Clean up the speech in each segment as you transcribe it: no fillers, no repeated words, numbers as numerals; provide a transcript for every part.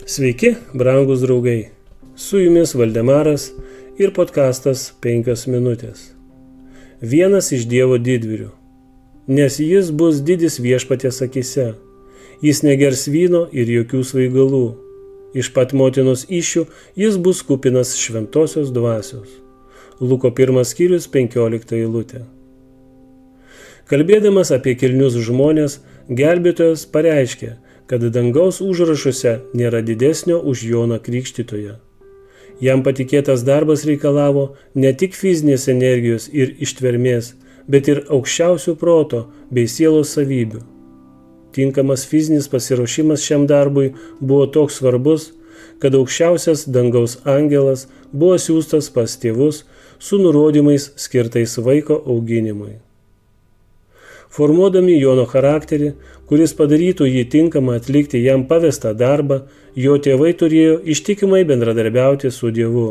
Sveiki, brangūs draugai. Su jumis Valdemaras ir podkastas 5 minutės. Vienas iš Dievo didvyrių. Nes jis bus didis viešpaties akyse. Jis negers vyno ir jokių svaigalų. Iš pat motinos įsčių jis bus kupinas šventosios dvasios. Luko 1 skyrius 15 eilutė. Kalbėdamas apie kilnius žmonės, gelbėtojas pareiškė, kad dangaus užrašuose nėra didesnio už Joną Krikštytoją. Jam patikėtas darbas reikalavo ne tik fizinės energijos ir ištvermės, bet ir aukščiausių proto bei sielos savybių. Tinkamas fizinis pasiruošimas šiam darbui buvo toks svarbus, kad aukščiausias dangaus angelas buvo siųstas pas tėvus su nurodymais skirtais vaiko auginimui. Formuodami Jono charakterį, kuris padarytų jį tinkamą atlikti jam pavestą darbą, jo tėvai turėjo ištikimai bendradarbiauti su Dievu.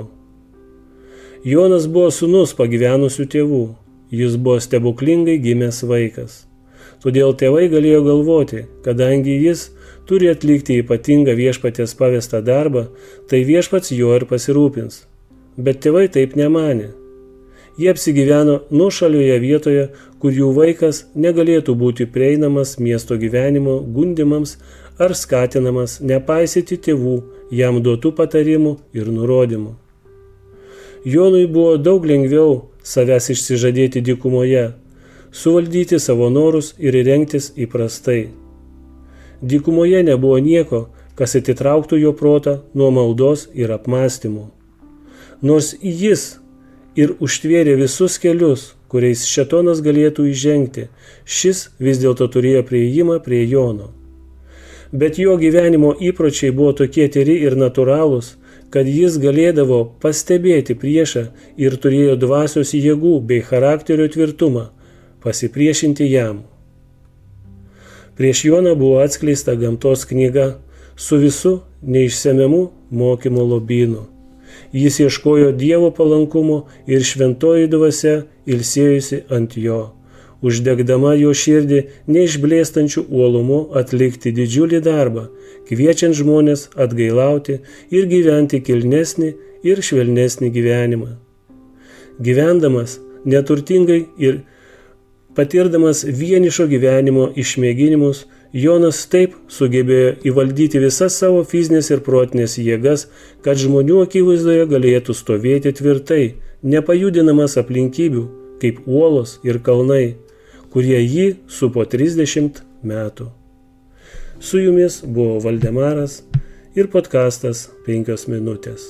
Jonas buvo sūnus pagyvenusių tėvų, jis buvo stebuklingai gimęs vaikas. Todėl tėvai galėjo galvoti, kadangi jis turi atlikti ypatingą viešpaties pavestą darbą, tai viešpats jo ir pasirūpins. Bet tėvai taip nemanė. Jie apsigyveno nuošalioje vietoje, kur jų vaikas negalėtų būti prieinamas miesto gyvenimo gundimams ar skatinamas nepaisyti tėvų jam duotų patarimų ir nurodymų. Jonui buvo daug lengviau savęs išsižadėti dykumoje, suvaldyti savo norus ir įrengtis įprastai. Dykumoje nebuvo nieko, kas atitrauktų jo protą nuo maldos ir apmąstymų. Nors jis ir užtvėrė visus kelius, kuriais šėtonas galėtų įžengti, šis vis dėlto turėjo priėjimą prie Jono. Bet jo gyvenimo įpročiai buvo tokie tyri ir natūralūs, kad jis galėdavo pastebėti priešą ir turėjo dvasios jėgų bei charakterio tvirtumą pasipriešinti jam. Prieš Joną buvo atskleista gamtos knyga su visu neišsemiamu mokymo lobynu. Jis ieškojo Dievo palankumo ir šventoji dvasia ilsėjusi ant jo, uždegdama jo širdį neišblėstančių uolumu atlikti didžiulį darbą, kviečiant žmonės atgailauti ir gyventi kilnesnį ir švelnesnį gyvenimą. Gyvendamas neturtingai ir patirdamas vienišo gyvenimo išmėginimus, Jonas taip sugebėjo įvaldyti visas savo fizinės ir protinės jėgas, kad žmonių akivaizdoje galėtų stovėti tvirtai, nepajudinamas aplinkybių, kaip uolos ir kalnai, kurie jį supo 30 metų. Su jumis buvo Valdemaras ir podkastas 5 minutės.